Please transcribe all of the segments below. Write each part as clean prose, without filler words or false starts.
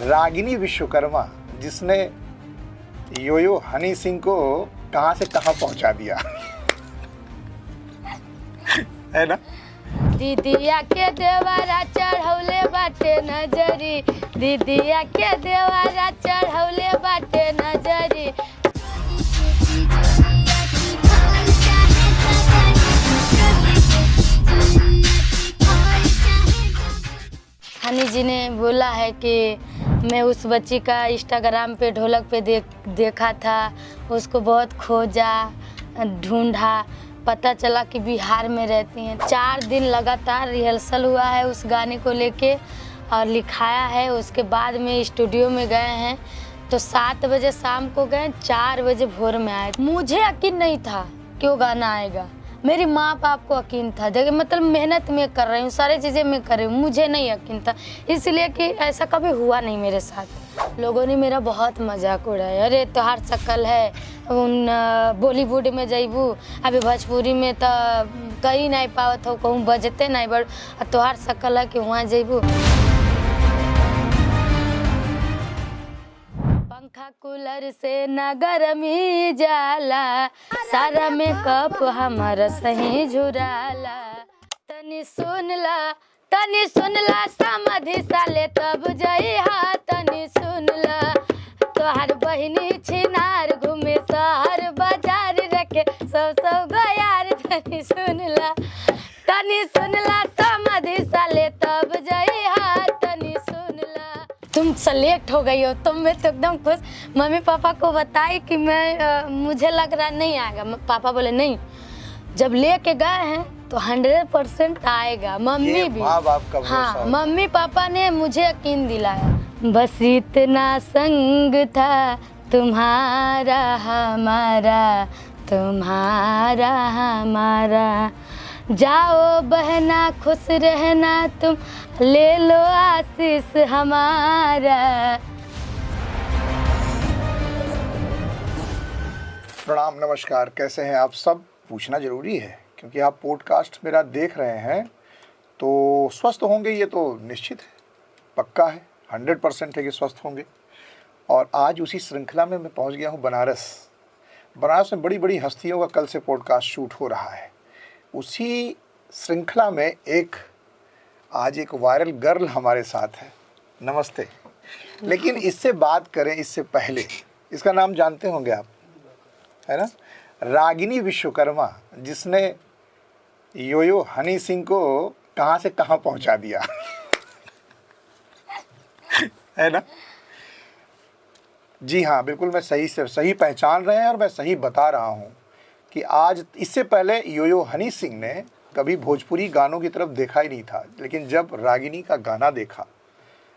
रागिनी विश्वकर्मा जिसने योयो हनी सिंह को कहां से कहां पहुंचा दिया है ना। दीदिया के देवारा चढ़ौले बाटे नजरी, दीदिया के देवारा चढ़ौले बाटे नजरी। हनी जी ने बोला है कि मैं उस बच्ची का इंस्टाग्राम पे ढोलक पे देखा था, उसको बहुत खोजा ढूंढा, पता चला कि बिहार में रहती हैं। 4 दिन लगातार रिहर्सल हुआ है उस गाने को लेके और लिखाया है। उसके बाद में स्टूडियो में गए हैं तो 7 बजे शाम को गए, 4 बजे भोर में आए। मुझे यकीन नहीं था कि वो गाना आएगा, मेरी माँ बाप को यकीन था। देखिए मतलब मेहनत मैं कर रही हूँ, सारी चीज़ें मैं कर रही हूँ, मुझे नहीं यकीन था, इसलिए कि ऐसा कभी हुआ नहीं मेरे साथ। लोगों ने मेरा बहुत मजाक उड़ाया, अरे तोहार शक्ल है उन बॉलीवुड में जइबू, अभी भोजपुरी में तो कहीं नहीं पावत हो, कहूँ बजते नहीं बड़, तोहार शक्ल है कि वहाँ जइबू। पंखा कूलर से न गरमी जाला, सारा मेकअप हमारा सही झुराला। तनी सुन ला समाधि साले तब जइहा, तनी सुन ला तोहार बहिनी छिनार घूमे शहर बाजार रखे सब गयार। तनी सुन ला समाधि साले तब जइहा, तनी सुन ला। तुम सेलेक्ट हो गई हो तो मैं तो एकदम खुश। मम्मी पापा को बताई कि मैं मुझे लग रहा नहीं आएगा, पापा बोले नहीं, जब लेके गए हैं तो 100% आएगा। मम्मी भी, हाँ मम्मी पापा ने मुझे यकीन दिलाया। बस इतना संग था तुम्हारा हमारा, तुम्हारा हमारा, जाओ बहना खुश रहना तुम, ले लो आशीष हमारा। प्रणाम, नमस्कार, कैसे हैं आप सब? पूछना जरूरी है क्योंकि आप पॉडकास्ट मेरा देख रहे हैं तो स्वस्थ होंगे, ये तो निश्चित है, पक्का है, 100% है कि स्वस्थ होंगे। और आज उसी श्रृंखला में मैं पहुंच गया हूं बनारस में बड़ी बड़ी हस्तियों का कल से पॉडकास्ट शूट हो रहा है। उसी श्रृंखला में आज एक वायरल गर्ल हमारे साथ है। नमस्ते। लेकिन इससे बात करें इससे पहले, इसका नाम जानते होंगे आप, है ना, रागिनी विश्वकर्मा जिसने योयो हनी सिंह को कहां से कहां पहुंचा दिया है ना। जी हाँ, बिल्कुल मैं सही पहचान रहे हैं और मैं सही बता रहा हूं कि आज, इससे पहले योयो हनी सिंह ने कभी भोजपुरी गानों की तरफ देखा ही नहीं था, लेकिन जब रागिनी का गाना देखा,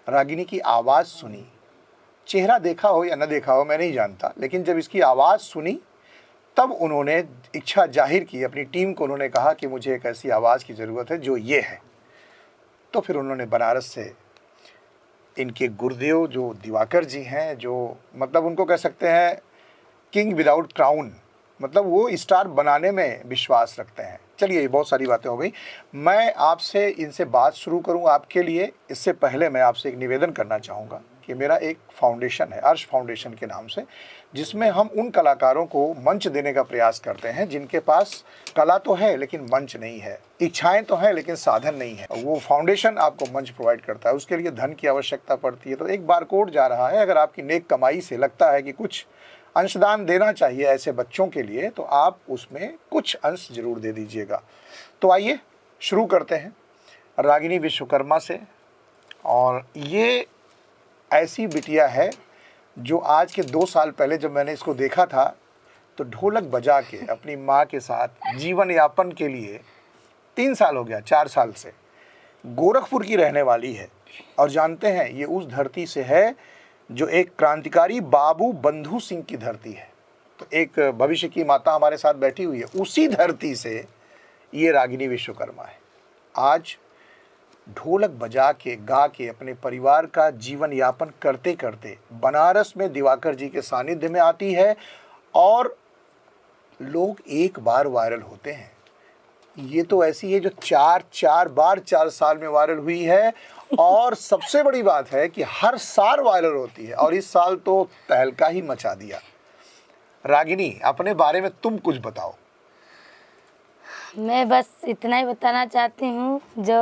रागिनी की आवाज़ सुनी, चेहरा देखा हो या न देखा हो मैं नहीं जानता, लेकिन जब इसकी आवाज़ सुनी तब उन्होंने इच्छा जाहिर की, अपनी टीम को उन्होंने कहा कि मुझे एक ऐसी आवाज़ की ज़रूरत है जो ये है। तो फिर उन्होंने बनारस से इनके गुरुदेव जो दिवाकर जी हैं, जो मतलब उनको कह सकते हैं किंग विदाउट क्राउन, मतलब वो स्टार बनाने में विश्वास रखते हैं। चलिए, ये बहुत सारी बातें हो गई, मैं आपसे इनसे बात शुरू करूं आपके लिए। इससे पहले मैं आपसे एक निवेदन करना चाहूँगा कि मेरा एक फाउंडेशन है, अर्श फाउंडेशन के नाम से, जिसमें हम उन कलाकारों को मंच देने का प्रयास करते हैं जिनके पास कला तो है लेकिन मंच नहीं है, इच्छाएं तो हैं लेकिन साधन नहीं है। वो फाउंडेशन आपको मंच प्रोवाइड करता है, उसके लिए धन की आवश्यकता पड़ती है। तो एक बारकोड जा रहा है, अगर आपकी नेक कमाई से लगता है कि कुछ अंशदान देना चाहिए ऐसे बच्चों के लिए, तो आप उसमें कुछ अंश जरूर दे दीजिएगा। तो आइए शुरू करते हैं रागिनी विश्वकर्मा से। और ये ऐसी बिटिया है जो आज के 2 साल पहले जब मैंने इसको देखा था तो ढोलक बजा के अपनी माँ के साथ जीवन यापन के लिए 3 साल हो गया, 4 साल से गोरखपुर की रहने वाली है। और जानते हैं, ये उस धरती से है जो एक क्रांतिकारी बाबू बंधु सिंह की धरती है। तो एक भविष्य की माता हमारे साथ बैठी हुई है, उसी धरती से ये रागिनी विश्वकर्मा है। आज ढोलक बजा के, गा के अपने परिवार का जीवन यापन करते करते बनारस में दिवाकर जी के सानिध्य में आती है और लोग एक बार वायरल होते हैं। ये तो ऐसी है जो 4 बार 4 साल में वायरल हुई है और सबसे बड़ी बात है कि हर साल वायरल होती है और इस साल तो तहलका ही मचा दिया। रागिनी, अपने बारे में तुम कुछ बताओ। मैं बस इतना ही बताना चाहती हूँ, जो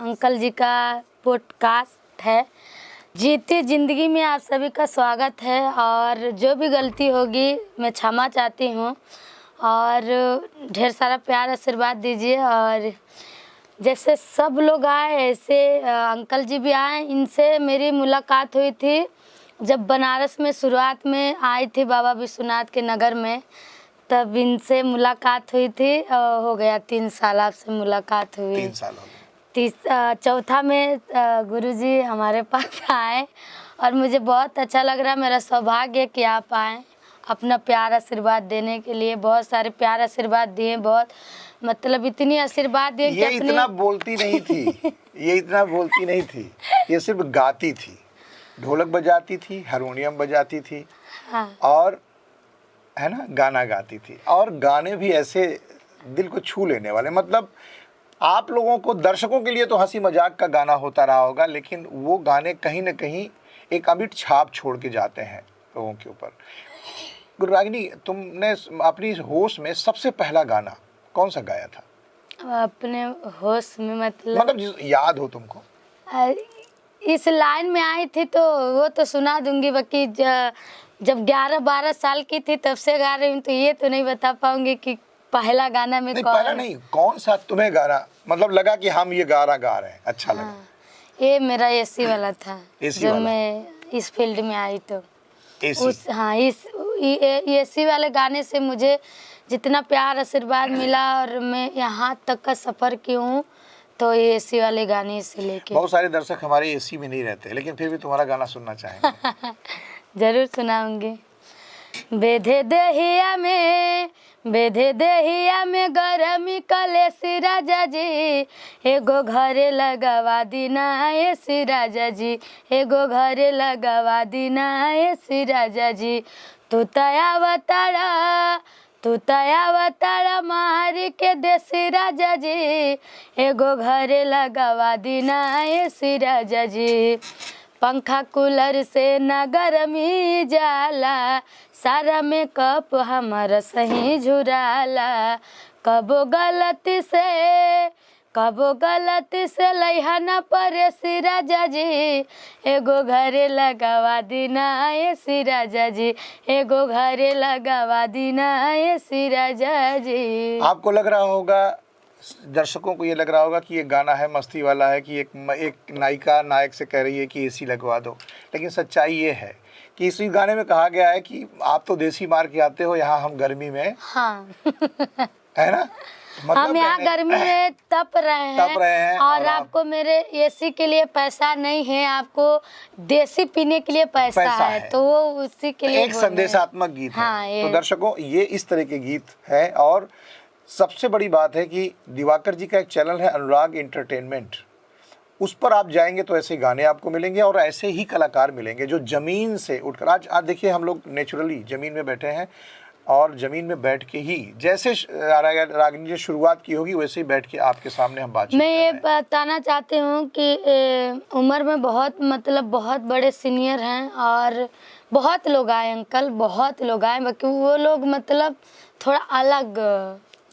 अंकल जी का पॉडकास्ट है, जीती जिंदगी में आप सभी का स्वागत है। और जो भी गलती होगी मैं क्षमा चाहती हूँ, और ढेर सारा प्यार आशीर्वाद दीजिए। और जैसे सब लोग आए ऐसे अंकल जी भी आए। इनसे मेरी मुलाकात हुई थी जब बनारस में शुरुआत में आई थी बाबा विश्वनाथ के नगर में, तब इनसे मुलाकात हुई थी। हो गया 3 साल आपसे मुलाकात हुई। 3 साल हो गए। चौथा में गुरुजी हमारे पास आए और मुझे बहुत अच्छा लग रहा है। मेरा सौभाग्य है कि आप आए अपना प्यार आशीर्वाद देने के लिए। बहुत सारे प्यार आशीर्वाद दिए, बहुत मतलब इतनी आशीर्वाद दिए कि ये इतना बोलती नहीं थी, ये इतना बोलती नहीं थी, ये सिर्फ गाती थी, ढोलक बजाती थी, हारमोनियम बजाती थी, हाँ। और है ना, गाना गाती थी। और गाने भी ऐसे दिल को छू लेने वाले। मतलब आप लोगों को, दर्शकों के लिए तो हंसी मजाक का गाना होता रहा होगा, लेकिन वो गाने कहीं ना कहीं एक अमिट छाप छोड़ के जाते हैं लोगों के ऊपर। रागिनी, तुमने अपनी होश में सबसे पहला गाना कौन सा गाया था? अपने होश में मतलब याद हो तुमको? इस लाइन में आई थी तो वो तो सुना दूंगी, बाकी जब 11-12 साल की थी तब से गा रही हूँ, तो ये तो नहीं बता पाऊंगी कि पहला गाना में नहीं, कौन। पहला नहीं, कौन सा तुम्हें गाना मतलब लगा कि हम ये गाना गा रहे हैं, अच्छा लगा? ये मेरा एसी वाला था। एसी जब वाला? मैं इस फील्ड में आई तो एसी? उस हाँ, इस एसी वाले गाने से मुझे जितना प्यार आशीर्वाद मिला और मैं यहाँ तक का सफ़र की हूँ, तो ये एसी वाले गाने से लेके। बहुत सारे दर्शक हमारे एसी में नहीं रहते, लेकिन फिर भी तुम्हारा गाना सुनना चाहेंगे। जरूर सुनाऊंगी। बेधे देहिया में गरमी कलेसी राजा जी, एगो घरे लगवा दीना एसी राजा जी, एगो घरे लगवा दीना एसी राजा जी। तू तयावताड़ा मारी के देसी राजा जी, एगो घरे लगवा दीना एसी राजा जी। पंखा कूलर से न गर्मी जाला, सारा मेकअप हमारा सही झुराला। कबो गलती से लइहाना परेसी राजा जी, एगो घरे लगवा दीना एसी राजा जी, एगो घरे लगवा दीना एसी राजा जी। आपको लग रहा होगा, दर्शकों को ये लग रहा होगा कि ये गाना है मस्ती वाला है, कि एक नायिका नायक से कह रही है कि एसी लगवा दो, लेकिन सच्चाई ये है कि इसी गाने में कहा गया है कि आप तो देसी मार के आते हो, यहाँ हम गर्मी में, हाँ है ना, मतलब हम यहाँ गर्मी में तप रहे हैं और आपको मेरे एसी के लिए पैसा नहीं है, आपको देसी पीने के लिए पैसा है, तो वो उसी के लिए एक संदेशात्मक गीत हाँ, है। तो दर्शकों, ये इस तरह के गीत है। और सबसे बड़ी बात है कि दिवाकर जी का एक चैनल है अनुराग एंटरटेनमेंट, उस पर आप जाएंगे तो ऐसे गाने आपको मिलेंगे और ऐसे ही कलाकार मिलेंगे जो ज़मीन से उठकर, आज देखिए हम लोग नेचुरली ज़मीन में बैठे हैं और ज़मीन में बैठ के ही, जैसे रागिनी ने शुरुआत की होगी वैसे ही बैठ के आपके सामने हम बातचीत। मैं ये बताना चाहती हूँ कि उम्र में बहुत बड़े सीनियर हैं और बहुत लोग आए अंकल, बहुत लोग आए, बाकी वो लोग मतलब थोड़ा अलग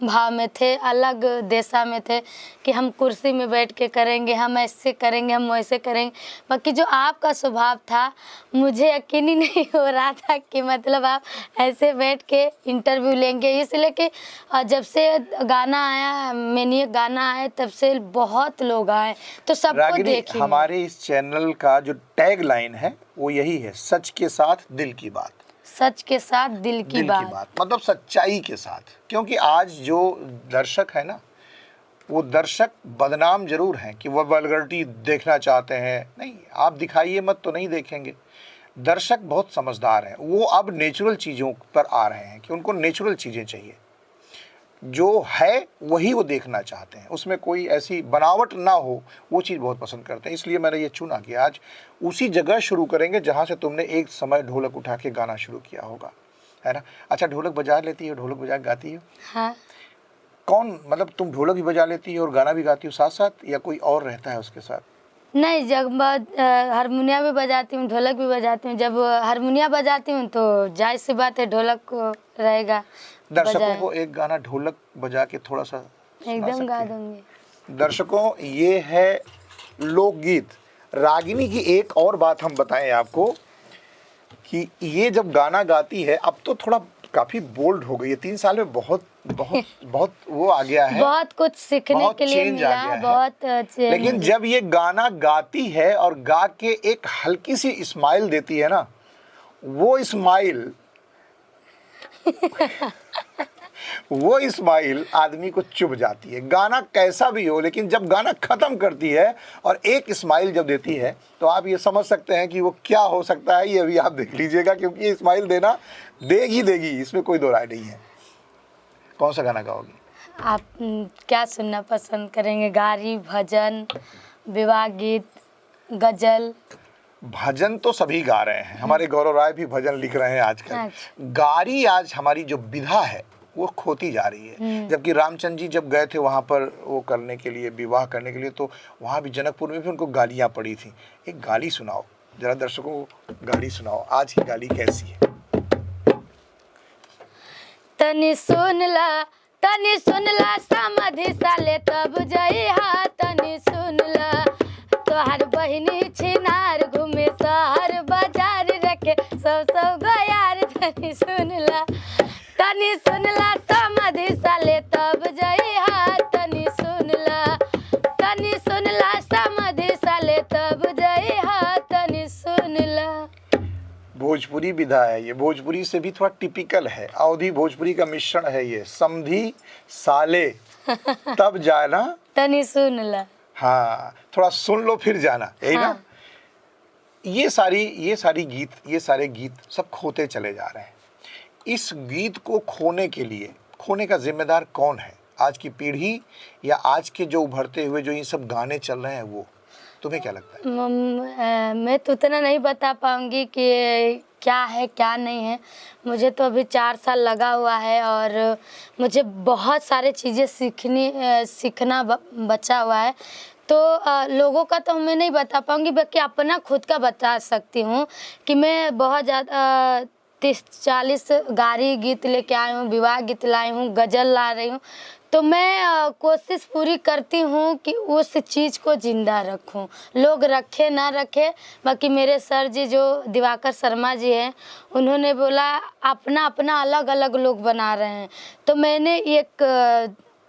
भाव में थे, अलग दिशा में थे कि हम कुर्सी में बैठ के करेंगे, हम ऐसे करेंगे, हम वैसे करेंगे। बाकी जो आपका स्वभाव था, मुझे यकीन ही नहीं हो रहा था कि मतलब आप ऐसे बैठ के इंटरव्यू लेंगे। इसलिए कि जब से गाना आया, मैंने गाना आया, तब से बहुत लोग आए, तो सबको देखिए। हमारे इस चैनल का जो टैग लाइन है वो यही है, सच के साथ दिल की बात। सच के साथ दिल की बात, मतलब सच्चाई के साथ। क्योंकि आज जो दर्शक है ना, वो दर्शक बदनाम जरूर हैं कि वह वल्गरिटी देखना चाहते हैं। नहीं, आप दिखाइए मत तो नहीं देखेंगे। दर्शक बहुत समझदार हैं, वो अब नेचुरल चीज़ों पर आ रहे हैं कि उनको नेचुरल चीज़ें चाहिए, जो है वही वो देखना चाहते हैं, उसमें कोई ऐसी बनावट ना हो, वो चीज़ बहुत पसंद करते हैं। इसलिए मैंने ये चुना कि आज उसी जगह शुरू करेंगे जहाँ से तुमने एक समय ढोलक उठा के गाना शुरू किया होगा, है ना? अच्छा, ढोलक बजा लेती हो, ढोलक बजा गाती हो? हाँ। कौन, मतलब तुम ढोलक भी बजा लेती हो और गाना भी गाती हो साथ साथ, या कोई और रहता है उसके साथ? नहीं, जब हारमोनिया भी बजाती हूँ, ढोलक भी बजाती हूँ। जब हारमोनिया बजाती हूँ तो जाहिर सी बात है ढोलक को रहेगा। दर्शकों बजाए। को एक गाना ढोलक बजा के थोड़ा सा सुना एकदम गा सकती हैं? दूंगी। दर्शकों, ये है लोकगीत। रागिनी की एक और बात हम बताएं आपको कि ये जब गाना गाती है, अब तो थोड़ा काफी बोल्ड हो गई है। 3 साल में बहुत बहुत बहुत वो आ गया है, बहुत कुछ सीखने बहुत के लिए change आ मिला, गया है। बहुत लेकिन जब ये गाना गाती है और गा के एक हल्की सी स्माइल देती है ना, वो स्माइल वो स्माइल आदमी को चुभ जाती है। गाना कैसा भी हो, लेकिन जब गाना खत्म करती है और एक स्माइल जब देती है, तो आप ये समझ सकते हैं कि वो क्या हो सकता है। ये अभी आप देख लीजिएगा, क्योंकि ये स्माइल देना देगी देगी, इसमें कोई दो राय नहीं है। कौन सा गाना गाओगी? आप क्या सुनना पसंद करेंगे? गारी, भजन, विवाह गीत, गजल? भजन तो सभी गा रहे हैं, हमारे गौरव राय भी भजन लिख रहे हैं आजकल। अच्छा। गारी आज हमारी जो विधा है वो खोती जा रही है। जबकि रामचंद्र जी जब गए थे वहाँ पर वो करने के लिए, विवाह करने के लिए, तो वहाँ भी जनकपुर में भी उनको गालियाँ पड़ी थी। एक गाली सुनाओ जरा, दर्शकों को गाली सुनाओ। आज की गाली कैसी है? तनी सुन ला समाधि साले तब जइहा। तनी सुन ला तोहार बहिनी छिनार घूमे शहर बाजार रखे सब गयार। तनी सुन ला समाधि साले तब जइहा। तनी सुन ला समाधि साले तब जइहा। तनी सुन ला। भोजपुरी विधा है ये, भोजपुरी से भी थोड़ा टिपिकल है, अवधी भोजपुरी का मिश्रण है ये। समधी साले तब जाना, तनी सुन ला। हाँ, थोड़ा सुन लो फिर जाना, यही हाँ। ना। ये सारे गीत सब खोते चले जा रहे हैं। इस गीत को खोने का जिम्मेदार कौन है? आज की पीढ़ी या आज के जो उभरते हुए जो ये सब गाने चल रहे हैं वो? तुम्हें क्या लगता है? मैं तो उतना नहीं बता पाऊंगी कि क्या है क्या नहीं है। मुझे तो अभी 4 साल लगा हुआ है और मुझे बहुत सारे चीज़ें सीखना बचा हुआ है। तो लोगों का तो मैं नहीं बता पाऊंगी, बाकी अपना खुद का बता सकती हूँ कि मैं बहुत ज़्यादा 30-40 गारी गीत लेके आई हूँ, विवाह गीत लाई हूँ, गज़ल ला रही हूँ। तो मैं कोशिश पूरी करती हूँ कि उस चीज़ को ज़िंदा रखूँ, लोग रखे ना रखे। बाकी मेरे सर जी जो दिवाकर शर्मा जी हैं, उन्होंने बोला अपना अपना अलग अलग लोग बना रहे हैं। तो मैंने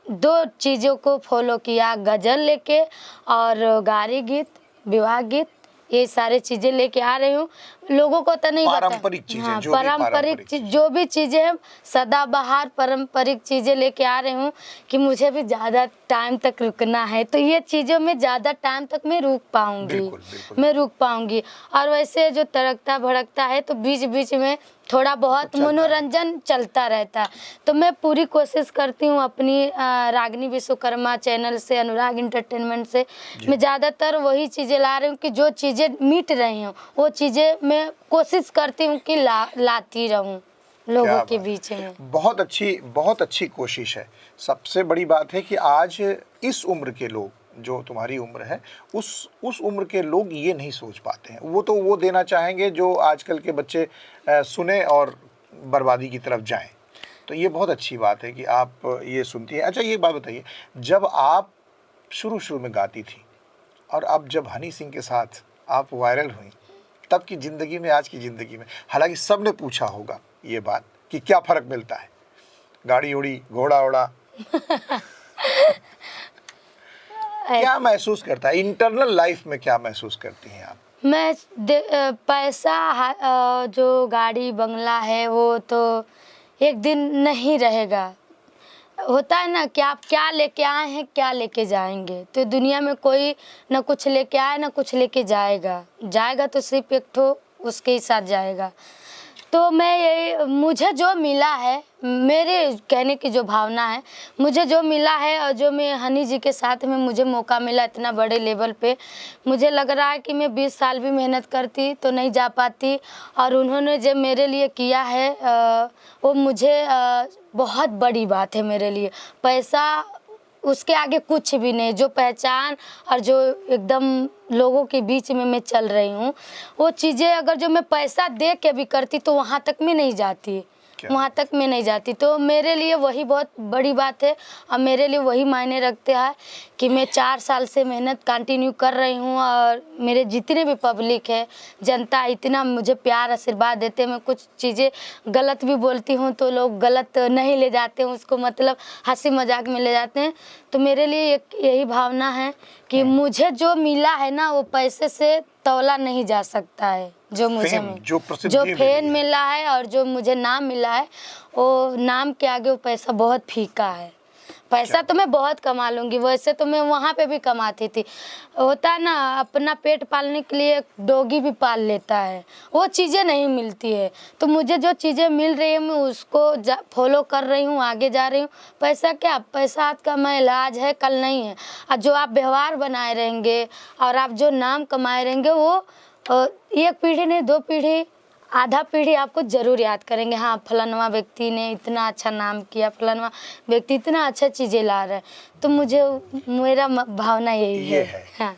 2 चीज़ों को फॉलो किया, गज़ल लेके और गारी गीत, विवाह गीत, ये सारे चीज़ें लेके आ रही हूँ। लोगों को तो नहीं पता। पारंपरिक चीजें, हाँ, जो भी पारंपरिक जो भी चीज़ें हैं, सदाबहार पारंपरिक चीज़ें लेके आ रही हूँ कि मुझे भी ज़्यादा टाइम तक रुकना है। तो ये चीज़ों में ज़्यादा टाइम तक मैं रुक पाऊँगी। बिल्कुल, बिल्कुल। मैं रुक पाऊँगी। और वैसे जो तड़कता भड़कता है तो बीच बीच में थोड़ा बहुत मनोरंजन चलता रहता है। तो मैं पूरी कोशिश करती हूँ अपनी रागिनी विश्वकर्मा चैनल से, अनुराग एंटरटेनमेंट से, मैं ज़्यादातर वही चीज़ें ला रही हूँ कि जो चीज़ें मिट रही हूँ वो चीज़ें मैं कोशिश करती हूँ कि लाती रहूँ लोगों के बीच में। बहुत अच्छी कोशिश है। सबसे बड़ी बात है कि आज इस उम्र के लोग, जो तुम्हारी उम्र है, उस उम्र के लोग ये नहीं सोच पाते हैं। वो तो वो देना चाहेंगे जो आजकल के बच्चे सुने और बर्बादी की तरफ जाएं। तो ये बहुत अच्छी बात है कि आप ये सुनती हैं। अच्छा, ये बात बताइए, जब आप शुरू में गाती थी और अब जब हनी सिंह के साथ आप वायरल हुई, तब की ज़िंदगी में आज की ज़िंदगी में, हालांकि सब ने पूछा होगा ये बात कि क्या फ़र्क मिलता है, गाड़ी उड़ी, घोड़ा उड़ा, क्या महसूस करता है इंटरनल लाइफ में, क्या महसूस करती हैं आप? मैं पैसा जो गाड़ी बंगला है वो तो एक दिन नहीं रहेगा। होता है ना कि आप क्या लेके आए हैं, क्या लेके जाएंगे। तो दुनिया में कोई ना कुछ लेके आए ना कुछ लेके जाएगा तो सिर्फ एक ठो उसके ही साथ जाएगा। तो मुझे जो मिला है, मेरे कहने की जो भावना है, मुझे जो मिला है और जो मैं हनी जी के साथ में मुझे मौका मिला इतना बड़े लेवल पे, मुझे लग रहा है कि मैं 20 साल भी मेहनत करती तो नहीं जा पाती। और उन्होंने जो मेरे लिए किया है वो मुझे बहुत बड़ी बात है मेरे लिए। पैसा उसके आगे कुछ भी नहीं। जो पहचान और जो एकदम लोगों के बीच में मैं चल रही हूँ, वो चीज़ें अगर जो मैं पैसा दे के भी करती तो वहाँ तक मैं नहीं जाती, वहाँ तक मैं नहीं जाती। तो मेरे लिए वही बहुत बड़ी बात है और मेरे लिए वही मायने रखते हैं कि मैं 4 साल से मेहनत कंटिन्यू कर रही हूँ और मेरे जितने भी पब्लिक है, जनता इतना मुझे प्यार आशीर्वाद देते हैं। मैं कुछ चीज़ें गलत भी बोलती हूँ तो लोग गलत नहीं ले जाते हैं उसको, मतलब हंसी मजाक में ले जाते हैं। तो मेरे लिए एक यही भावना है कि मुझे जो मिला है ना वो पैसे से तौला नहीं जा सकता है। जो मुझे जो जो फेम मिला है और जो मुझे नाम मिला है, वो नाम के आगे वो पैसा बहुत फीका है। पैसा तो मैं बहुत कमा लूँगी, वैसे तो मैं वहाँ पे भी कमाती थी। होता है ना, अपना पेट पालने के लिए डॉगी भी पाल लेता है, वो चीज़ें नहीं मिलती है। तो मुझे जो चीज़ें मिल रही है मैं उसको फॉलो कर रही हूँ, आगे जा रही हूँ। पैसा क्या, पैसा आज का मैं इलाज है, कल नहीं है। और जो आप व्यवहार बनाए रहेंगे और आप जो नाम कमाए रहेंगे, वो एक पीढ़ी नहीं 2 पीढ़ी, आधा पीढ़ी आपको ज़रूर याद करेंगे। हाँ, फलानवा व्यक्ति ने इतना अच्छा नाम किया, फलानवा व्यक्ति इतना अच्छा चीज़ें ला रहा है। तो मुझे मेरा भावना यही ये है। हाँ,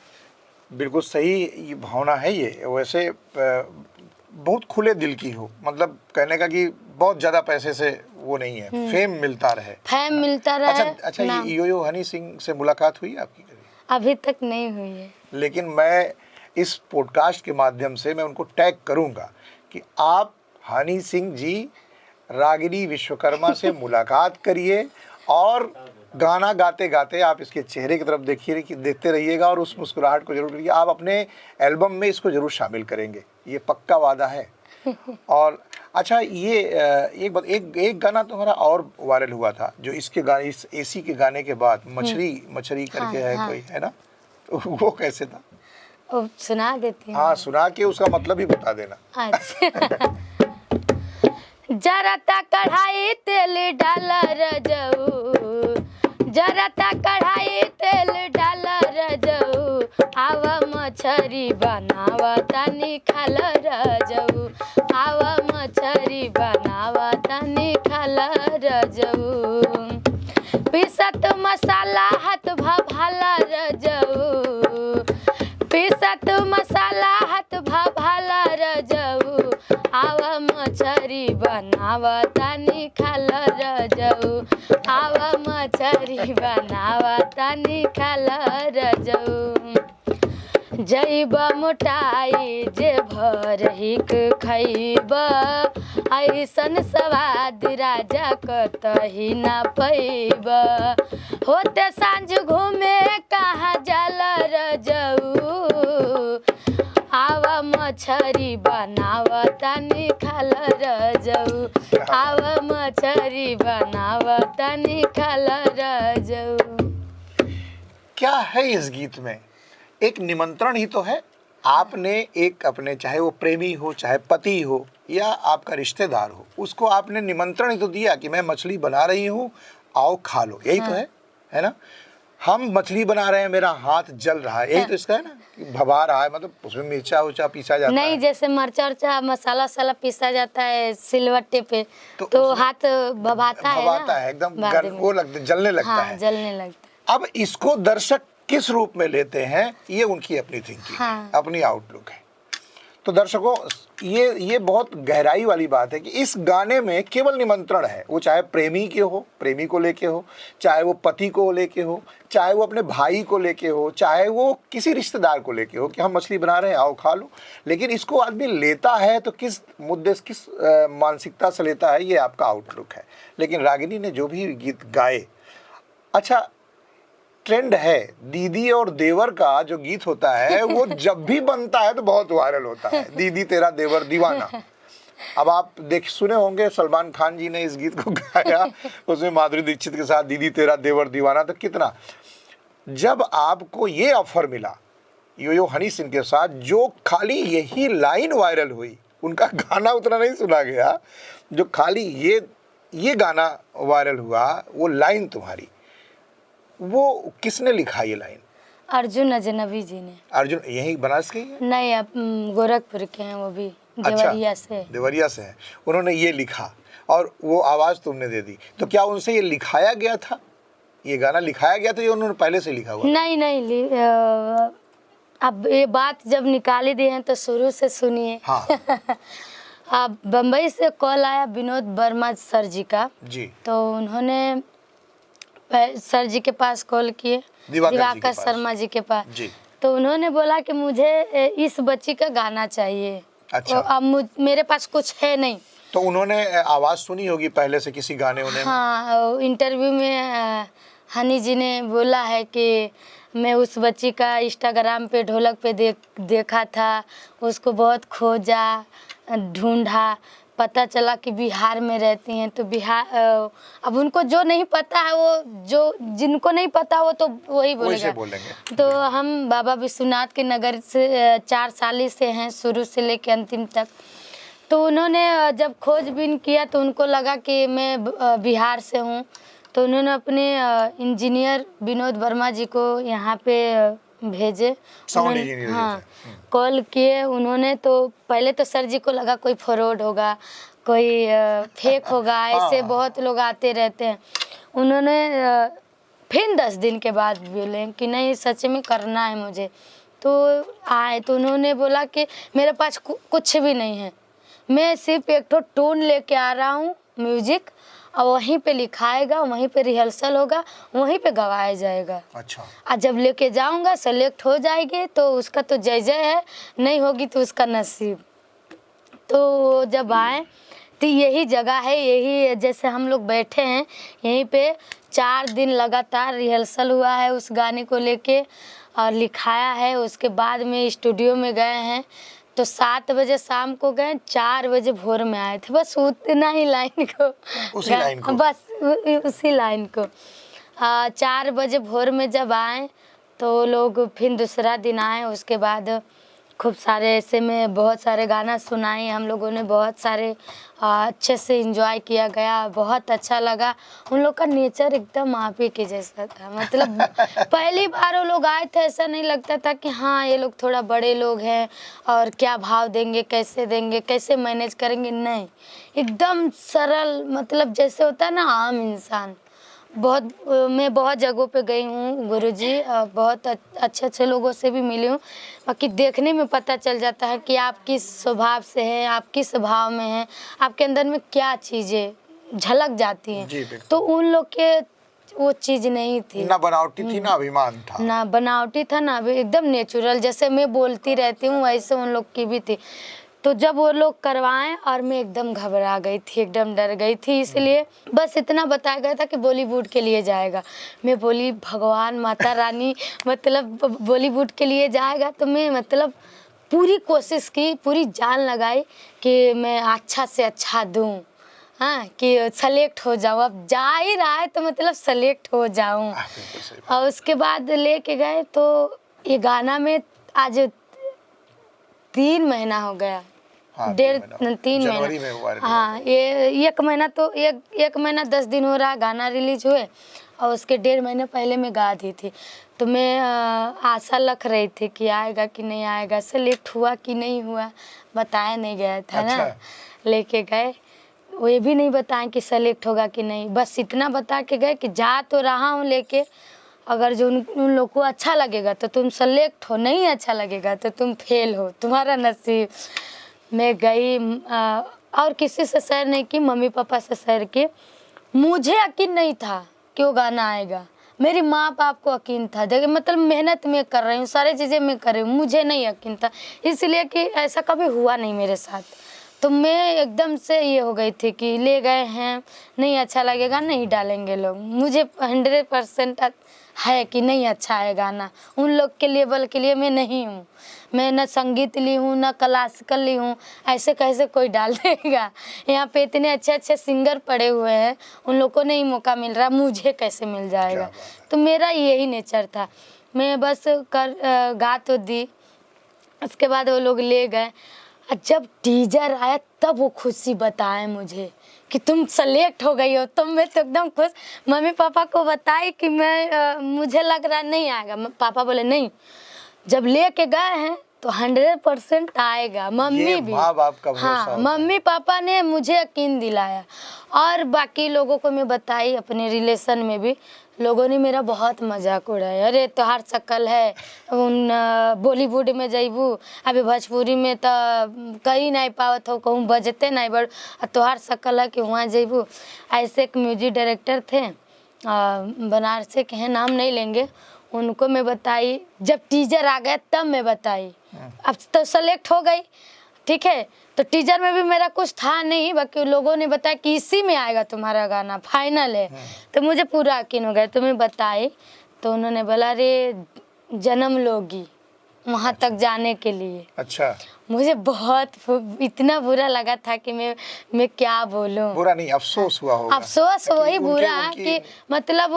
बिल्कुल सही ये भावना है। ये वैसे बहुत खुले दिल की हो, मतलब कहने का कि बहुत ज़्यादा पैसे से वो नहीं है, फेम मिलता रहे, फेम मिलता रहे। अच्छा ये यो हनी सिंह से मुलाकात हुई आपकी कभी? अभी तक नहीं हुई है, लेकिन मैं इस पॉडकास्ट के माध्यम से मैं उनको टैग करूंगा कि आप हनी सिंह जी रागिनी विश्वकर्मा से मुलाकात करिए और गाना गाते गाते आप इसके चेहरे की तरफ देखिए, कि देखते रहिएगा और उस मुस्कुराहट को जरूर करिए। आप अपने एल्बम में इसको जरूर शामिल करेंगे, ये पक्का वादा है। और अच्छा ये एक गाना तुम्हारा और वायरल हुआ था, जो इसके गाने, इस एसी के गाने के बाद मछरी करके है कोई, है ना? तो वो कैसे था? वो सुना देती हूँ। हाँ, सुना के उसका मतलब भी बता देना। अच्छा। जरा ता कढ़ाई तेल डाला रजऊ, जरा ता कढ़ाई तेल डाला रजऊ, आवा मछरी बनावा तनी खाल रजऊ, आवा मछरी बनावा तनी खाल रजऊ, पीसत मसाला हाथ भभाला रजऊ, पीसत मसाला हाथ भभाला रजऊ, आवा मछरी बनावा तनी खाल रजऊ, आवा मछरी बनावा तनी खाल रजऊ, जैब मोटाई जे भरहिक खैब, ऐसन स्वाद राजा कतही ना पैब, होते सांझ घूमे कहाँ जाला रजऊ, आवा मछरी बनावा तनी खाल रजऊ, आवा मछरी बनावा तनी खाल रजऊ। क्या है इस गीत में? एक निमंत्रण ही तो है। आपने एक अपने, चाहे वो प्रेमी हो, चाहे पति हो या आपका रिश्तेदार हो, उसको आपने निमंत्रण ही तो दिया कि मैं मछली बना रही हूँ, आओ खा लो। यही तो है ना? हम मछली बना रहे हैं, मेरा हाथ जल रहा है, यही तो इसका है ना, भभा रहा है, मतलब उसमें मिर्चा उर्चा पीसा जाता नहीं, है। जैसे मरचा उर्चा मसाला वसाला पीसा जाता है सिलवट्टे पे, तो हाथ भभाता है ना, एकदम वो जलने लगता हाँ, है, जलने लगता है। अब इसको दर्शक किस रूप में लेते हैं, ये उनकी अपनी थिंकिंग है, अपनी आउटलुक है। तो दर्शकों, ये बहुत गहराई वाली बात है कि इस गाने में केवल निमंत्रण है, वो चाहे प्रेमी के हो, प्रेमी को लेके हो, चाहे वो पति को लेके हो, चाहे वो अपने भाई को लेके हो, चाहे वो किसी रिश्तेदार को लेके हो कि हम मछली बना रहे हैं, आओ खा लो। लेकिन इसको आदमी लेता है तो किस मुद्दे से, किस मानसिकता से लेता है, ये आपका आउटलुक है। लेकिन रागिनी ने जो भी गीत गाए, अच्छा ट्रेंड है, दीदी और देवर का जो गीत होता है वो जब भी बनता है तो बहुत वायरल होता है, दीदी तेरा देवर दीवाना। अब आप सुने होंगे सलमान खान जी ने इस गीत को गाया, उसमें माधुरी दीक्षित के साथ दीदी तेरा देवर दीवाना। तो कितना, जब आपको ये ऑफर मिला यो हनी सिंह के साथ, जो खाली यही लाइन वायरल हुई, उनका गाना उतना नहीं सुना गया, जो खाली ये गाना वायरल हुआ, वो लाइन तुम्हारी, वो किसने लिखा ये लाइन? अर्जुन अजनबी जी ने। अर्जुन यही बनारस के ही है? नहीं, अब गोरखपुर के हैं, वो भी देवरिया से। देवरिया से है। उन्होंने ये लिखा और वो आवाज़ तुमने दे दी। तो क्या उनसे ये लिखाया गया था ये गाना लिखाया गया तो ये उन्होंने पहले से लिखा हुआ? नहीं नहीं अब ये बात जब निकाली दी है तो शुरू से सुनिए। हाँ। अब बम्बई से कॉल आया विनोद वर्मा सर जी का जी। तो उन्होंने सर जी के पास कॉल किए, दिवाकर शर्मा जी के पास जी। तो उन्होंने बोला कि मुझे इस बच्ची का गाना चाहिए। अच्छा। तो अब मेरे पास कुछ है नहीं। तो उन्होंने आवाज़ सुनी होगी पहले से किसी गाने उन्हें? हाँ, इंटरव्यू में हनी जी ने बोला है कि मैं उस बच्ची का इंस्टाग्राम पे ढोलक पे देखा था, उसको बहुत खोजा ढूंढा, पता चला कि बिहार में रहती हैं। तो बिहार अब उनको जो नहीं पता है वो जो जिनको नहीं पता वो तो वही बोलेंगे। तो हम बाबा विश्वनाथ के नगर से 4 साल से हैं, शुरू से लेकर अंतिम तक। तो उन्होंने जब खोजबीन किया तो उनको लगा कि मैं बिहार से हूँ। तो उन्होंने अपने इंजीनियर विनोद वर्मा जी को यहाँ पे भेजे। हाँ, कॉल किए उन्होंने। तो पहले तो सर जी को लगा कोई फ्रॉड होगा, कोई फेक होगा, ऐसे बहुत लोग आते रहते हैं। उन्होंने फिर 10 दिन के बाद बोले कि नहीं सच में करना है मुझे। तो आए तो उन्होंने बोला कि मेरे पास कुछ भी नहीं है, मैं सिर्फ एक तो टोन लेके आ रहा हूँ म्यूजिक, और वहीं पे लिखाएगा, वहीं पे रिहर्सल होगा, वहीं पे गवाया जाएगा। अच्छा। और जब लेके जाऊंगा सेलेक्ट हो जाएगी तो उसका तो जय जय है, नहीं होगी तो उसका नसीब। तो जब आए तो यही जगह है, यही जैसे हम लोग बैठे हैं यहीं पे 4 दिन लगातार रिहर्सल हुआ है उस गाने को लेके और लिखाया है। उसके बाद में स्टूडियो में गए हैं तो 7 बजे शाम को गए, 4 बजे भोर में आए थे। बस उतना ही लाइन को, उसी लाइन को? बस उसी लाइन को 4 बजे भोर में जब आए तो लोग फिर दूसरा दिन आए। उसके बाद खूब सारे ऐसे में बहुत सारे गाना सुनाए हम लोगों ने, बहुत सारे अच्छे से एंजॉय किया गया, बहुत अच्छा लगा। उन लोग का नेचर एकदम आप ही के जैसा था, मतलब पहली बार वो लोग आए थे ऐसा नहीं लगता था कि हाँ ये लोग थोड़ा बड़े लोग हैं और क्या भाव देंगे, कैसे मैनेज करेंगे, नहीं, एकदम सरल, मतलब जैसे होता है ना आम इंसान। मैं बहुत जगहों पे गई हूँ गुरुजी, बहुत अच्छे लोगों से भी मिली हूँ। बाकी देखने में पता चल जाता है कि आप किस स्वभाव से हैं, आप किस स्वभाव में हैं, आपके अंदर में क्या चीज़ें झलक जाती हैं। तो उन लोग के वो चीज़ नहीं थी, ना बनावटी थी ना अभिमान था, ना बनावटी था ना एकदम नेचुरल, जैसे मैं बोलती रहती हूँ वैसे उन लोग की भी थी। तो जब वो लोग करवाएं और मैं एकदम घबरा गई थी, एकदम डर गई थी। इसलिए बस इतना बताया गया था कि बॉलीवुड के लिए जाएगा। मैं बोली भगवान माता रानी, मतलब बॉलीवुड के लिए जाएगा तो मैं मतलब पूरी कोशिश की, पूरी जान लगाई कि मैं अच्छा से अच्छा दूँ, हाँ, कि सेलेक्ट हो जाऊँ। अब जा ही रहा है तो मतलब सेलेक्ट हो जाऊँ। और उसके बाद लेके गए तो ये गाना में आज 3 महीना हो गया, हाँ, 3 महीना, हाँ, ये 1 महीना तो 1 महीना 10 दिन हो रहा गाना रिलीज हुए और उसके 1.5 महीने पहले मैं गा दी थी। तो मैं आशा रख रही थी कि आएगा कि नहीं आएगा, सेलेक्ट हुआ कि नहीं हुआ बताया नहीं गया था। अच्छा। ना लेके गए, वो ये भी नहीं बताएं कि सेलेक्ट होगा कि नहीं, बस इतना बता के गए कि जा तो रहा हूँ लेके, अगर जो उन लोग को अच्छा लगेगा तो तुम सेलेक्ट हो, नहीं अच्छा लगेगा तो तुम फेल हो, तुम्हारा नसीब। मैं गई और किसी से शेयर नहीं की, मम्मी पापा से शेयर की। मुझे यकीन नहीं था कि वो गाना आएगा, मेरी माँ बाप को यकीन था। देखिए मतलब मेहनत मैं कर रही हूँ, सारी चीज़ें मैं कर रही हूँ, मुझे नहीं यकीन था, इसलिए कि ऐसा कभी हुआ नहीं मेरे साथ। तो मैं एकदम से ये हो गई थी कि ले गए हैं, नहीं अच्छा लगेगा, नहीं डालेंगे लोग। मुझे 100% है कि नहीं अच्छा है गाना, उन लोग के लेवल के लिए मैं नहीं हूँ। मैं न संगीत ली हूँ न क्लासिकल ली हूँ, ऐसे कैसे कोई डाल देगा। यहाँ पे इतने अच्छे अच्छे सिंगर पड़े हुए हैं, उन लोग को नहीं मौका मिल रहा, मुझे कैसे मिल जाएगा। तो मेरा यही नेचर था, मैं बस गा तो दी। उसके बाद वो लोग ले गए, जब टीजर आया तब वो खुशी बताए मुझे कि तुम सेलेक्ट हो गई हो। तो मैं तो एकदम खुश, मम्मी पापा को बताई कि मैं मुझे लग रहा नहीं आएगा। पापा बोले नहीं, जब लेके गए हैं तो 100% आएगा। मम्मी भी, माँ बाप का भरोसा, हाँ, मम्मी पापा ने मुझे यकीन दिलाया। और बाकी लोगों को मैं बताई, अपने रिलेशन में भी लोगों ने मेरा बहुत मजाक उड़ाया, अरे तोहार शक्ल है उन बॉलीवुड में जइबू, अभी भोजपुरी में तो कहीं नहीं पावत हो, कहूँ बजते नहीं बड़, तोहार शक्ल है कि वहाँ जइबू। ऐसे एक म्यूजिक डायरेक्टर थे बनारस के हैं, नाम नहीं लेंगे, उनको मैं बताई, जब टीजर आ गया तब मैं बताई, अब तो सेलेक्ट हो गई, ठीक है। तो टीजर में भी मेरा कुछ था नहीं, बाकी लोगों ने बताया कि इसी में आएगा तुम्हारा गाना, फाइनल है। तो मुझे पूरा यकीन हो गया, तो मैं बताई, तो उन्होंने बोला अरे जन्म लोगी वहाँ तक जाने के लिए। अच्छा, मुझे बहुत इतना बुरा लगा था कि मैं क्या बोलूं। बुरा नहीं, अफसोस हुआ होगा। अफसोस वही बुरा कि मतलब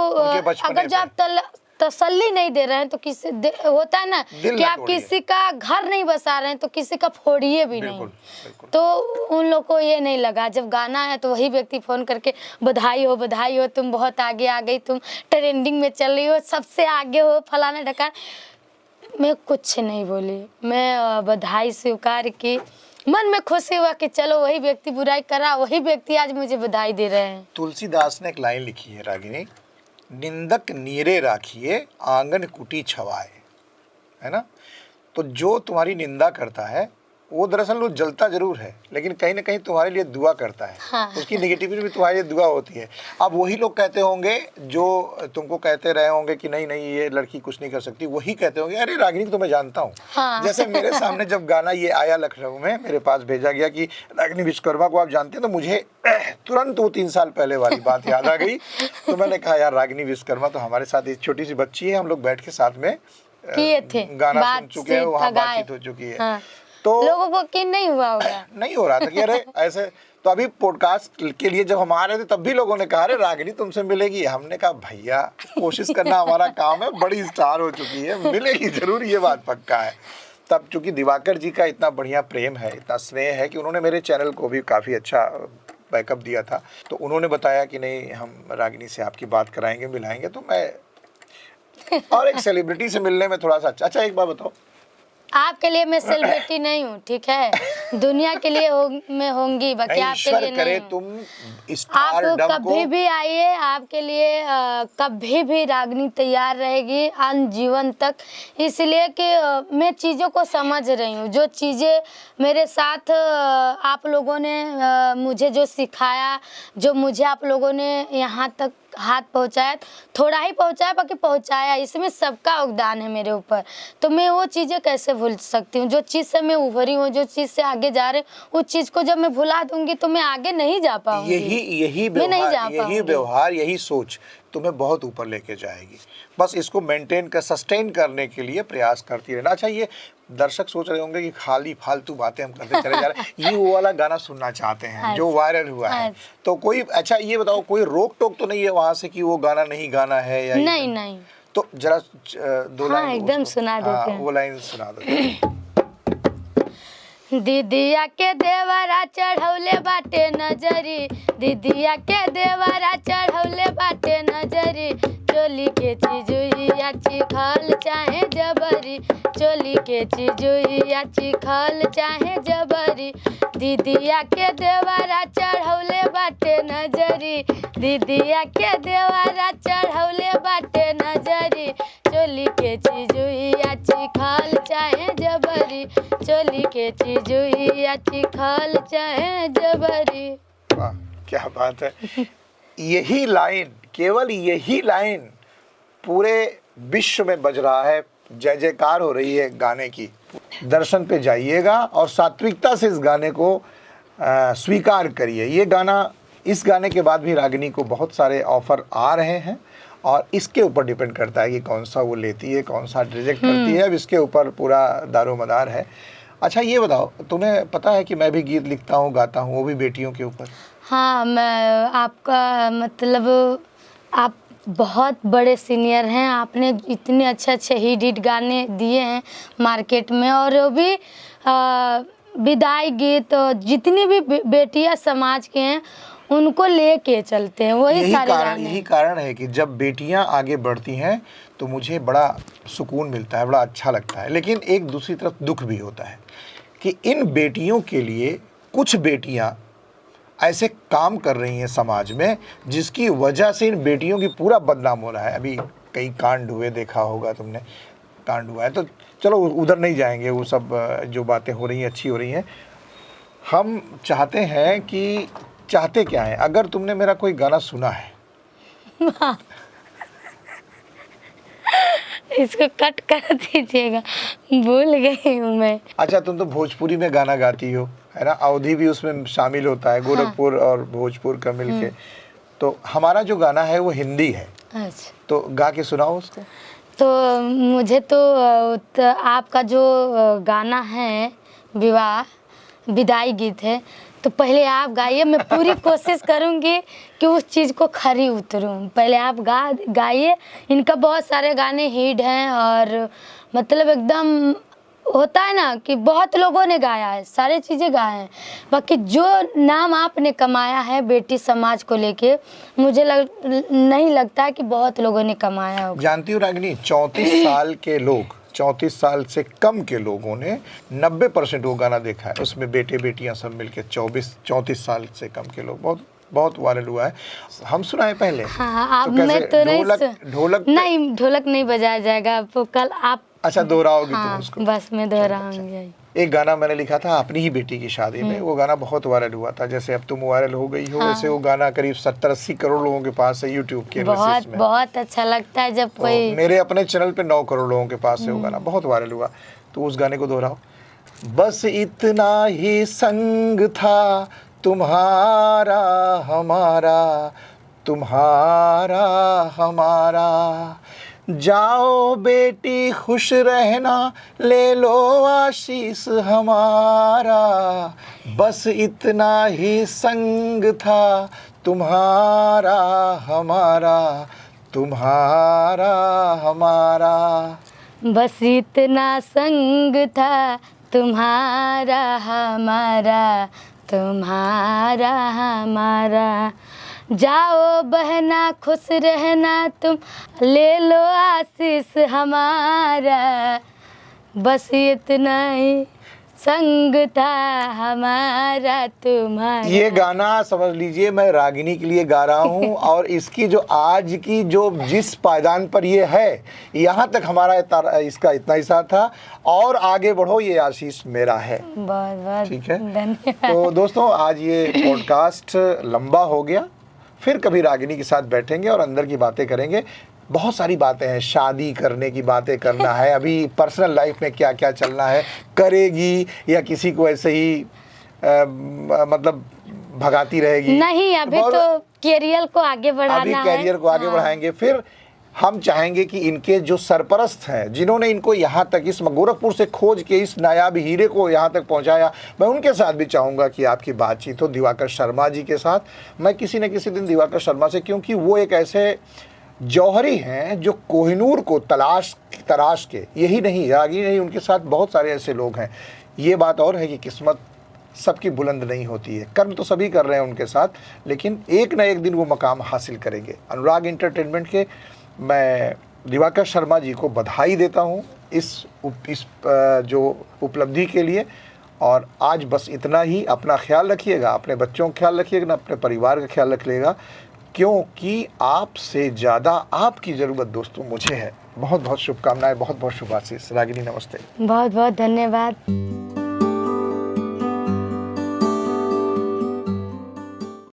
अगर जो आप तसल्ली नहीं दे रहे हैं तो किसी होता है ना कि आप किसी का घर नहीं बसा रहे हैं तो किसी का फोड़िए भी नहीं। तो उन लोग को ये नहीं लगा, जब गाना है तो वही व्यक्ति फोन करके बधाई हो, तुम बहुत आगे आ गई, तुम ट्रेंडिंग में चल रही हो, सबसे आगे हो, फलाना ढका। मैं कुछ नहीं बोली, मैं बधाई स्वीकार की, मन में खुशी हुआ कि चलो वही व्यक्ति बुराई करा, वही व्यक्ति आज मुझे बधाई दे रहे हैं। तुलसीदास ने एक लाइन लिखी है रागिनी, निंदक नीरे राखिए आंगन कुटी छवाए, है ना। तो जो तुम्हारी निंदा करता है वो दरअसल वो जलता जरूर है, लेकिन कहीं ना कहीं तुम्हारे लिए दुआ करता है। हाँ। उसकी नेगेटिविटी भी तुम्हारे लिए दुआ होती है। अब वही लोग कहते होंगे जो तुमको कहते रहे होंगे कि नहीं नहीं ये लड़की कुछ नहीं कर सकती, वही कहते होंगे अरे रागिनी तो मैं जानता हूँ। हाँ। जैसे मेरे सामने जब गाना ये आया लखनऊ में, मेरे पास भेजा गया कि रागिनी विश्वकर्मा को आप जानते हैं, तो मुझे तुरंत वो 3 साल पहले वाली बात याद आ गई। तो मैंने कहा यार रागिनी विश्वकर्मा तो हमारे साथ एक छोटी सी बच्ची है, हम लोग बैठ के साथ में किए थे, गाना सुन चुके हैं, वहाँ बातचीत हो चुकी है। हाँ। तो लोगों को यकीन नहीं हुआ होगा, नहीं हो रहा था कि अरे ऐसे। तो अभी पॉडकास्ट के लिए जब हम आ रहे थे तब भी लोगों ने कहा अरे रागिनी तुमसे मिलेगी। हमने कहा भैया कोशिश करना हमारा काम है, बड़ी स्टार हो चुकी है, मिलेगी जरूर, ये बात पक्का है। तब चूंकि दिवाकर जी का इतना बढ़िया प्रेम है, इतना स्नेह है कि उन्होंने मेरे चैनल को भी काफ़ी अच्छा बैकअप दिया था। तो उन्होंने बताया कि नहीं हम रागिनी से आपकी बात कराएंगे, मिलाएंगे। तो मैं और एक सेलिब्रिटी से मिलने में थोड़ा सा अच्छा। एक बात बताओ, आपके लिए मैं सेलिब्रिटी नहीं हूँ, ठीक है, दुनिया के लिए मैं होंगी, बाकी आपके लिए नहीं हूँ। तुम आप स्टारडम कभी भी आइए, आपके लिए कभी भी रागिनी तैयार रहेगी अंत जीवन तक। इसलिए कि मैं चीज़ों को समझ रही हूँ, जो चीज़ें मेरे साथ आप लोगों ने मुझे जो सिखाया, जो मुझे आप लोगों ने यहाँ तक हाथ पहुँचाया, थोड़ा ही पहुँचाया बाकी पहुँचाया, इसमें सबका योगदान है मेरे ऊपर। तो मैं वो चीज़ें कैसे भूल सकती हूँ, जो चीज़ से मैं उभरी हूँ, जो चीज़ से आगे जा रहे हूँ, उस चीज़ को जब मैं भुला दूंगी तो मैं आगे नहीं जा पाऊंगी। यही व्यवहार यही सोच तुम्हें बहुत ऊपर लेके जाएगी। बस इसको मेंटेन कर, सस्टेन करने के लिए प्रयास करती रहना। अच्छा, ये दर्शक सोच रहे होंगे कि खाली फालतू बातें हम करते चले जा रहे हैं, ये वो वाला गाना सुनना चाहते हैं जो वायरल हुआ है। तो कोई अच्छा ये बताओ, कोई रोक टोक तो नहीं है वहां से कि वो गाना नहीं गाना है या नहीं। तो जरा 2 लाइन एकदम सुना देते हैं। वो लाइन सुना दो। दीदिया के देवरा चढ़ौले बाटे नजरी, दीदिया के देवरा चढ़ौले बाटे नजरी, चोली के चिजुइया चिखल चाहे जबरी, चोली के चिजुइया चिखल चाहे जबरी, दीदिया के देवरा चढ़ौले बाटे नजरी, दीदिया के देवरा चढ़ौले बाटे नजरी, चोली के चिजुइया चिखल चाहे जबरी, चोली के चिजुइया चिखल चाहे जबरी। वाह क्या बात है। यही लाइन, केवल यही लाइन पूरे विश्व में बज रहा है, जय जयकार हो रही है गाने की। दर्शन पे जाइएगा और सात्विकता से इस गाने को स्वीकार करिए। ये गाना, इस गाने के बाद भी रागिनी को बहुत सारे ऑफर आ रहे हैं और इसके ऊपर डिपेंड करता है कि कौन सा वो लेती है, कौन सा रिजेक्ट करती है। अब इसके ऊपर पूरा दारोमदार है। अच्छा ये बताओ, तुम्हें पता है कि मैं भी गीत लिखता हूँ, गाता हूँ, वो भी बेटियों के ऊपर? हाँ, मैं आपका मतलब आप बहुत बड़े सीनियर हैं, आपने इतने अच्छे हिट गाने दिए हैं मार्केट में, और वो भी विदाई गीत, जितनी भी बेटियां समाज के हैं उनको लेके चलते हैं, वही सारे गाने। यही कारण है कि जब बेटियां आगे बढ़ती हैं तो मुझे बड़ा सुकून मिलता है, बड़ा अच्छा लगता है। लेकिन एक दूसरी तरफ दुख भी होता है कि इन बेटियों के लिए कुछ बेटियां ऐसे काम कर रही हैं समाज में, जिसकी वजह से इन बेटियों की पूरा बदनाम हो रहा है। अभी कई कांड हुए, देखा होगा तुमने, कांड हुआ है। तो चलो उधर नहीं जाएंगे, वो सब जो बातें हो रही हैं अच्छी हो रही हैं। हम चाहते हैं कि, चाहते क्या है, अगर तुमने मेरा कोई गाना सुना है, इसको कट कर दीजिएगा, भूल गई हूँ मैं। अच्छा तुम तो भोजपुरी में गाना गाती हो, है ना, अवधी भी उसमें शामिल होता है, गोरखपुर और भोजपुर का मिलके। तो हमारा जो गाना है वो हिंदी है, अच्छा, तो गा के सुनाओ उसको। तो मुझे तो आपका जो गाना है विवाह विदाई गीत है, तो पहले आप गाइए, मैं पूरी कोशिश करूंगी कि उस चीज़ को खरी उतरूं। पहले आप गाइए। इनका बहुत सारे गाने हिट हैं और मतलब एकदम होता है ना कि बहुत लोगों ने गाया है, सारी चीज़ें गाए हैं। बाकी जो नाम आपने कमाया है बेटी समाज को लेके, मुझे नहीं लगता कि बहुत लोगों ने कमाया होगा। जानती हो रागिनी, 34 साल के लोग, 34 साल से कम के लोगों ने 90% वो गाना देखा है। उसमें बेटे बेटियां सब मिलके 34 साल से कम के लोग, बहुत बहुत वायरल हुआ है। हम सुनाए पहले? हाँ, आप तो मैं तो ढोलक नहीं, ढोलक नहीं बजाया जाएगा आपको कल। आप अच्छा दोहराओगी हाँ, तुम उसको? बस मैं दोहराऊंगी। एक गाना मैंने लिखा था अपनी ही बेटी की शादी में, वो गाना बहुत वायरल हुआ था। जैसे अब तुम वायरल हो गई हो, वैसे वो गाना करीब 70-80 करोड़ लोगों के पास है यूट्यूब के बहुत में। बहुत अच्छा लगता है जब कोई, मेरे अपने चैनल पे 9 करोड़ लोगों के पास है वो गाना, बहुत वायरल हुआ। तो उस गाने को दोहराओ। बस इतना ही संग था तुम्हारा हमारा, तुम्हारा हमारा, जाओ बेटी खुश रहना, ले लो आशीष हमारा। बस इतना ही संग था तुम्हारा हमारा, तुम्हारा हमारा। बस इतना संग था तुम्हारा हमारा, तुम्हारा हमारा, जाओ बहना खुश रहना तुम, ले लो आशीष हमारा। बस इतना ही संग था हमारा तुम्हारा। ये गाना समझ लीजिए मैं रागिनी के लिए गा रहा हूँ और इसकी जो आज की जो जिस पायदान पर ये है, यहाँ तक हमारा इसका इतना हिस्सा था, और आगे बढ़ो, ये आशीष मेरा है। बहुत बहुत ठीक है, धन्यवाद। तो दोस्तों आज ये पॉडकास्ट लंबा हो गया, फिर कभी रागिनी के साथ बैठेंगे और अंदर की बातें करेंगे। बहुत सारी बातें हैं, शादी करने की बातें करना है, अभी पर्सनल लाइफ में क्या क्या चलना है, करेगी या किसी को ऐसे ही मतलब भगाती रहेगी? नहीं, अभी तो कैरियर को आगे बढ़ाना अभी है। कैरियर को आगे बढ़ाएंगे। फिर हम चाहेंगे कि इनके जो सरपरस्त हैं, जिन्होंने इनको यहाँ तक, इस गोरखपुर से खोज के इस नायाब हीरे को यहाँ तक पहुँचाया, मैं उनके साथ भी चाहूँगा कि आपकी बातचीत हो, दिवाकर शर्मा जी के साथ। मैं किसी न किसी दिन दिवाकर शर्मा से, क्योंकि वो एक ऐसे जौहरी हैं जो कोहिनूर को तराश के, यही नहीं रागी नहीं, उनके साथ बहुत सारे ऐसे लोग हैं। ये बात और है कि किस्मत सबकी बुलंद नहीं होती है, कर्म तो सभी कर रहे हैं उनके साथ, लेकिन एक ना एक दिन वो मकाम हासिल करेंगे। अनुराग एंटरटेनमेंट के मैं दिवाकर शर्मा जी को बधाई देता हूँ इस जो उपलब्धि के लिए। और आज बस इतना ही। अपना ख्याल रखिएगा, अपने बच्चों का ख्याल रखिएगा, अपने परिवार का ख्याल रखिएगा, क्योंकि आपसे ज़्यादा आपकी ज़रूरत दोस्तों मुझे है। बहुत बहुत शुभकामनाएं, बहुत बहुत शुभ आशीष। रागिनी नमस्ते। बहुत बहुत धन्यवाद।